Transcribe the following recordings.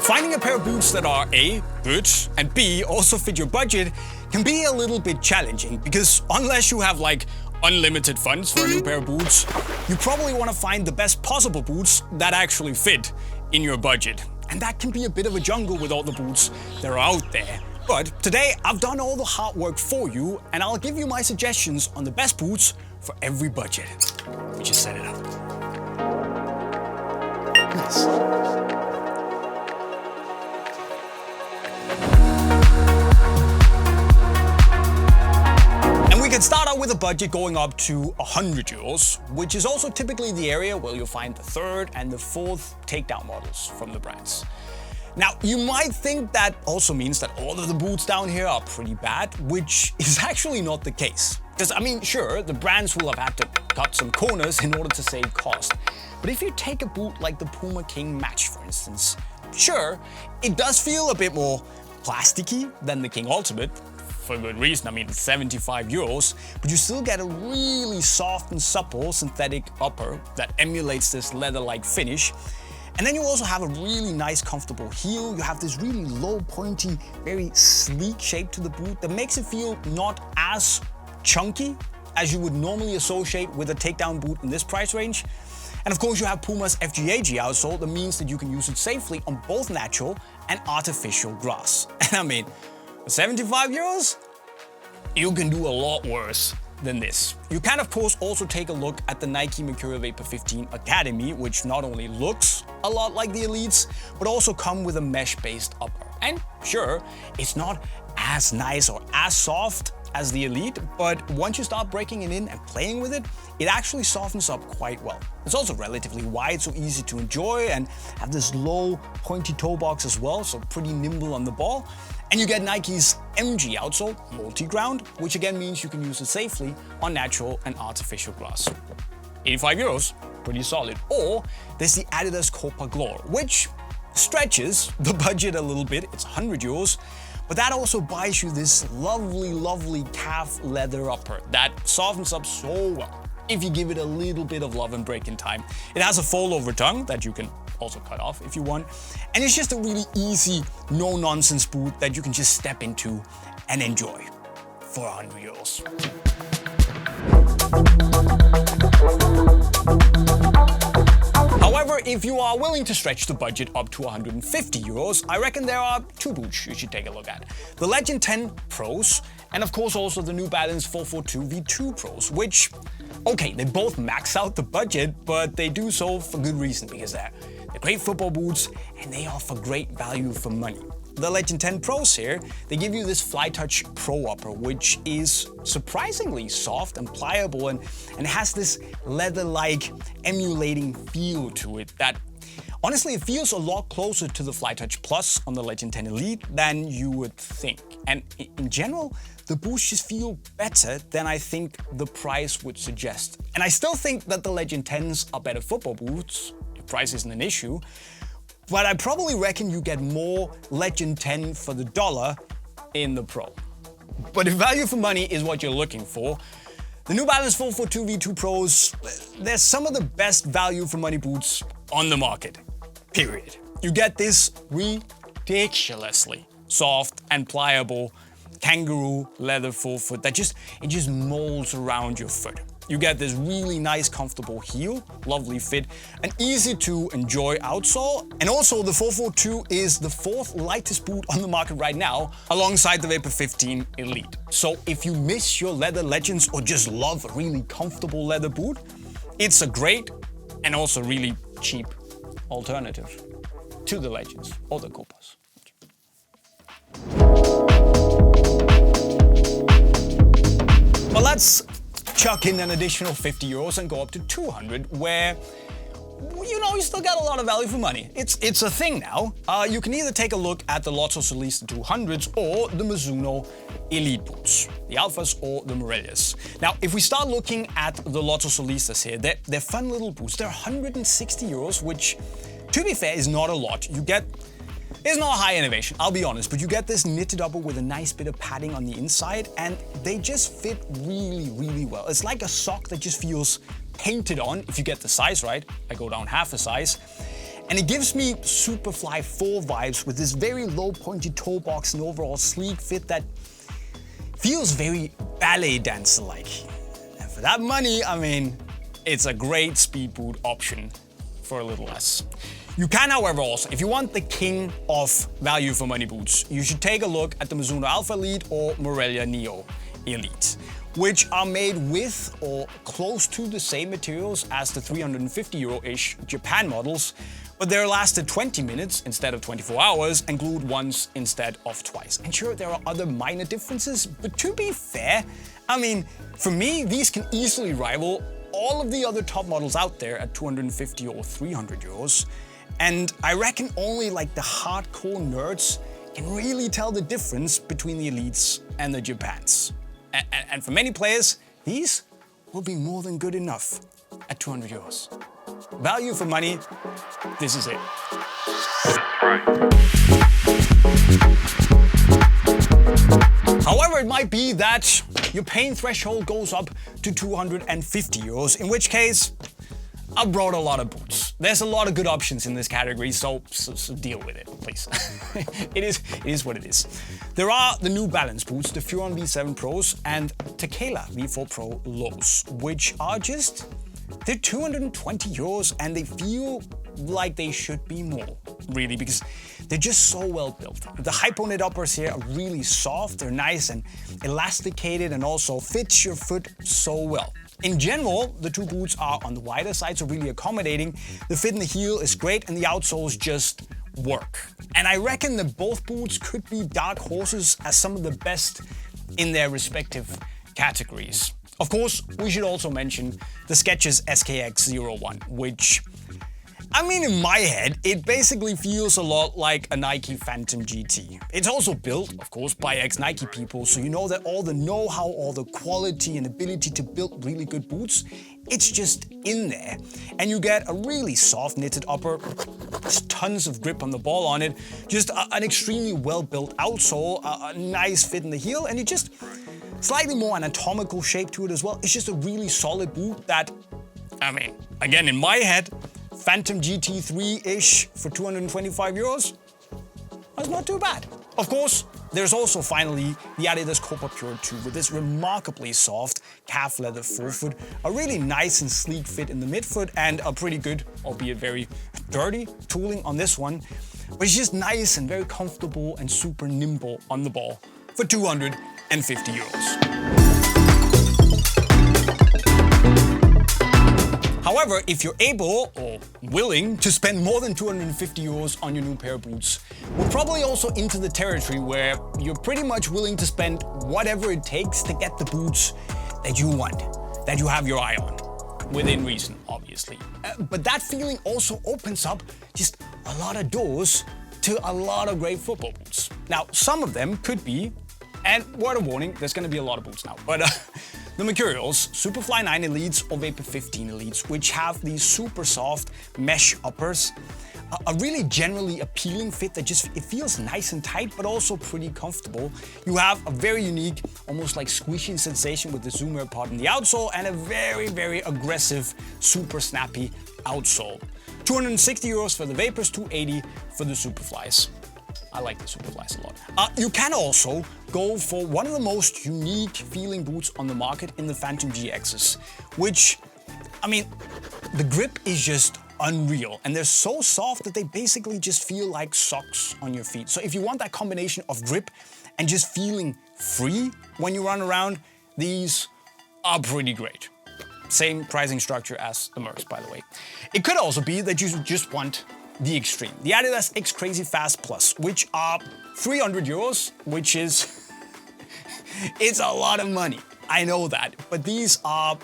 Finding a pair of boots that are A, good, and B, also fit your budget can be a little bit challenging because unless you have like unlimited funds for a new pair of boots, you probably want to find the best possible boots that actually fit in your budget. And that can be a bit of a jungle with all the boots that are out there. But today I've done all the hard work for you and I'll give you my suggestions on the best boots for every budget. We just set it up. Nice. We can start out with a budget going up to 100 euros, which is also typically the area where you'll find the third and the fourth takedown models from the brands. Now, you might think that also means that all of the boots down here are pretty bad, which is actually not the case. Because, I mean, sure, the brands will have had to cut some corners in order to save cost. But if you take a boot like the Puma King Match, for instance, sure, it does feel a bit more plasticky than the King Ultimate, for good reason. I mean, it's 75 euros, but you still get a really soft and supple synthetic upper that emulates this leather-like finish. And then you also have a really nice, comfortable heel. You have this really low, pointy, very sleek shape to the boot that makes it feel not as chunky as you would normally associate with a takedown boot in this price range. And of course, you have Puma's FGAG outsole that means that you can use it safely on both natural and artificial grass. And I mean, for 75 euros, you can do a lot worse than this. You can of course also take a look at the Nike Mercurial Vapor 15 Academy, which not only looks a lot like the Elites, but also come with a mesh-based upper. And sure, it's not as nice or as soft as the Elite, but once you start breaking it in and playing with it, it actually softens up quite well. It's also relatively wide, so easy to enjoy, and have this low, pointy toe box as well, so pretty nimble on the ball. And you get Nike's MG outsole, multi-ground, which again means you can use it safely on natural and artificial grass. 85 euros, pretty solid. Or there's the Adidas Copa Glor, which stretches the budget a little bit. It's 100 euros, but that also buys you this lovely, lovely calf leather upper that softens up so well if you give it a little bit of love and break in time. It has a fold-over tongue that you can also cut off if you want. And it's just a really easy, no-nonsense boot that you can just step into and enjoy for 100 euros. However, if you are willing to stretch the budget up to 150 euros, I reckon there are two boots you should take a look at. The Legend 10 Pros, and of course also the New Balance 442 V2 Pros, which, okay, they both max out the budget, but they do so for good reason, because they're great football boots and they offer great value for money. The Legend 10 Pros here, they give you this FlyTouch Pro upper, which is surprisingly soft and pliable and has this leather-like emulating feel to it that honestly, it feels a lot closer to the FlyTouch Plus on the Legend 10 Elite than you would think. And in general, the boots just feel better than I think the price would suggest. And I still think that the Legend 10s are better football boots, if price isn't an issue, but I probably reckon you get more Legend 10 for the dollar in the Pro. But if value for money is what you're looking for, the New Balance 442 V2 Pros, they're some of the best value for money boots on the market, period. You get this ridiculously soft and pliable kangaroo leather forefoot that just molds around your foot. You get this really nice, comfortable heel, lovely fit, an easy to enjoy outsole, and also the 442 is the fourth lightest boot on the market right now, alongside the Vapor 15 Elite. So if you miss your leather legends or just love a really comfortable leather boot, it's a great and also really cheap alternative to the Legends or the Copas. But let's chuck in an additional 50 euros and go up to 200, where, you know, you still get a lot of value for money. It's a thing now. You can either take a look at the Lotto Solista 200s or the Mizuno Elite boots, the Alphas or the Morelias. Now, if we start looking at the Lotto Solistas here, they're fun little boots. They're 160 euros, which, to be fair, is not a lot. It's not high innovation, I'll be honest, but you get this knitted upper with a nice bit of padding on the inside, and they just fit really, really well. It's like a sock that just feels painted on if you get the size right. I go down half a size. And it gives me Superfly 4 vibes with this very low pointy toe box and overall sleek fit that feels very ballet dancer-like. And for that money, I mean, it's a great speed boot option for a little less. You can, however, also, if you want the king of value for money boots, you should take a look at the Mizuno Alpha Elite or Morelia Neo Elite, which are made with or close to the same materials as the 350 euro-ish Japan models, but they're lasted 20 minutes instead of 24 hours and glued once instead of twice. And sure, there are other minor differences, but to be fair, I mean, for me, these can easily rival all of the other top models out there at 250 or 300 euros. And I reckon only like the hardcore nerds can really tell the difference between the Elites and the Japans. And for many players, these will be more than good enough at 200 euros. Value for money, this is it. However, it might be that your pain threshold goes up to 250 euros, in which case, I brought a lot of boots. There's a lot of good options in this category, so deal with it, please. It is what it is. There are the New Balance boots, the Furon V7 Pros and Tequila V4 Pro Lows, which are they're 220 euros and they feel like they should be more, really, because they're just so well built. The hypo knit uppers here are really soft, they're nice and elasticated and also fit your foot so well. In general, the two boots are on the wider side, so really accommodating. The fit in the heel is great and the outsoles just work. And I reckon that both boots could be dark horses as some of the best in their respective categories. Of course, we should also mention the Skechers SKX01, which, I mean, in my head, it basically feels a lot like a Nike Phantom GT. It's also built, of course, by ex-Nike people, so you know that all the know-how, all the quality and ability to build really good boots, it's just in there. And you get a really soft knitted upper, there's tons of grip on the ball on it, just an extremely well-built outsole, a nice fit in the heel, and you just slightly more anatomical shape to it as well. It's just a really solid boot that, I mean, again, in my head, Phantom GT3-ish for 225 euros, that's not too bad. Of course, there's also finally the Adidas Copa Pure 2 with this remarkably soft calf leather forefoot, a really nice and sleek fit in the midfoot, and a pretty good, albeit very dirty, tooling on this one. But it's just nice and very comfortable and super nimble on the ball for 250 euros. However, if you're able or willing to spend more than 250 euros on your new pair of boots, we're probably also into the territory where you're pretty much willing to spend whatever it takes to get the boots that you want, that you have your eye on, within reason, obviously. But that feeling also opens up just a lot of doors to a lot of great football boots. Now, some of them could be, and word of warning, there's gonna be a lot of boots now, but the Mercurials, Superfly 9 Elites or Vapor 15 Elites, which have these super soft mesh uppers, a really generally appealing fit that it feels nice and tight, but also pretty comfortable. You have a very unique, almost like squishing sensation with the zoomer part in the outsole and a very, very aggressive, super snappy outsole. 260 euros for the Vapors, 280 for the Superflies. I like the Superflies a lot. You can also go for one of the most unique feeling boots on the market in the Phantom GXs, which, I mean, the grip is just unreal and they're so soft that they basically just feel like socks on your feet. So if you want that combination of grip and just feeling free when you run around, these are pretty great. Same pricing structure as the Mercs, by the way. It could also be that you just want the extreme, the Adidas X Crazyfast Plus, which are 300 euros, which is, it's a lot of money. I know that, but these are,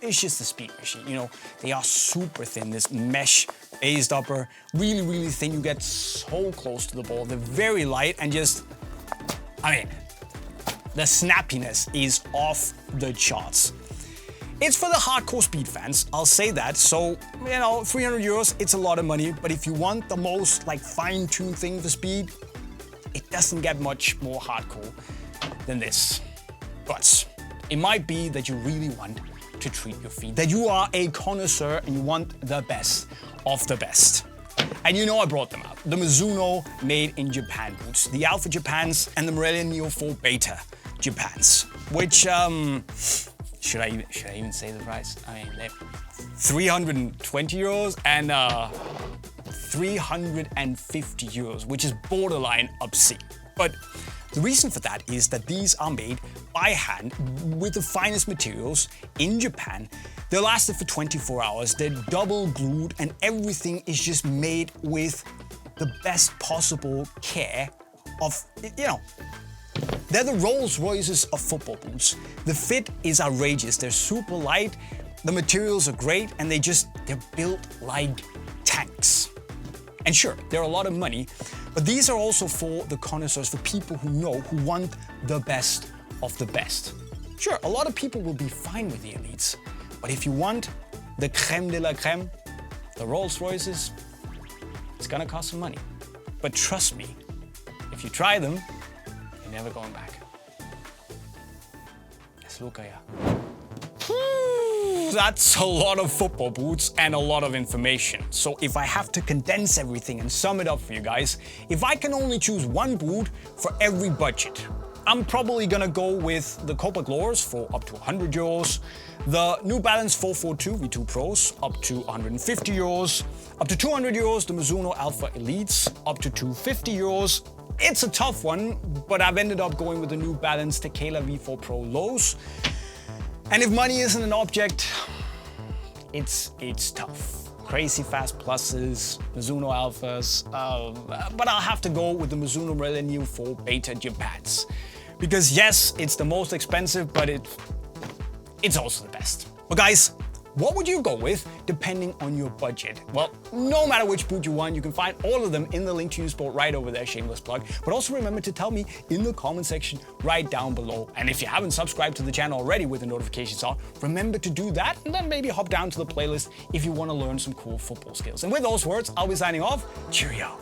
it's just a speed machine, you know, they are super thin, this mesh based upper, really, really thin. You get so close to the ball. They're very light and just, I mean, the snappiness is off the charts. It's for the hardcore speed fans, I'll say that. So, you know, 300 euros, it's a lot of money, but if you want the most like fine-tuned thing for speed, it doesn't get much more hardcore than this. But it might be that you really want to treat your feet, that you are a connoisseur and you want the best of the best. And you know I brought them out. The Mizuno made in Japan boots, the Alpha Japans, and the Mercurial Neo 4 Beta Japans, which, should I even say the price? I mean, they're 320 euros and 350 euros, which is borderline obscene. But the reason for that is that these are made by hand with the finest materials in Japan. They're lasted for 24 hours, they're double glued, and everything is just made with the best possible care of, they're the Rolls Royces of football boots. The fit is outrageous, they're super light, the materials are great, and they're built like tanks. And sure, they're a lot of money, but these are also for the connoisseurs, for people who want the best of the best. Sure, a lot of people will be fine with the elites, but if you want the creme de la creme, the Rolls Royces, it's gonna cost some money. But trust me, if you try them, you're never going back. Yes, Luca, yeah. That's a lot of football boots and a lot of information. So if I have to condense everything and sum it up for you guys, if I can only choose one boot for every budget, I'm probably gonna go with the Copa Glores for up to 100 euros, the New Balance 442 V2 Pros up to 150 euros, up to 200 euros the Mizuno Alpha Elites, up to 250 euros. It's a tough one, but I've ended up going with the New Balance Tequila V4 Pro Lows. And if money isn't an object, it's tough. Crazyfast Pluses, Mizuno Alphas, but I'll have to go with the Mizuno Mercurial Neo 4 Beta Japans. Because yes, it's the most expensive, but it's also the best. But guys, what would you go with depending on your budget? Well, no matter which boot you want, you can find all of them in the link to Unisport right over there, shameless plug. But also remember to tell me in the comment section right down below. And if you haven't subscribed to the channel already with the notifications on, remember to do that and then maybe hop down to the playlist if you want to learn some cool football skills. And with those words, I'll be signing off. Cheerio.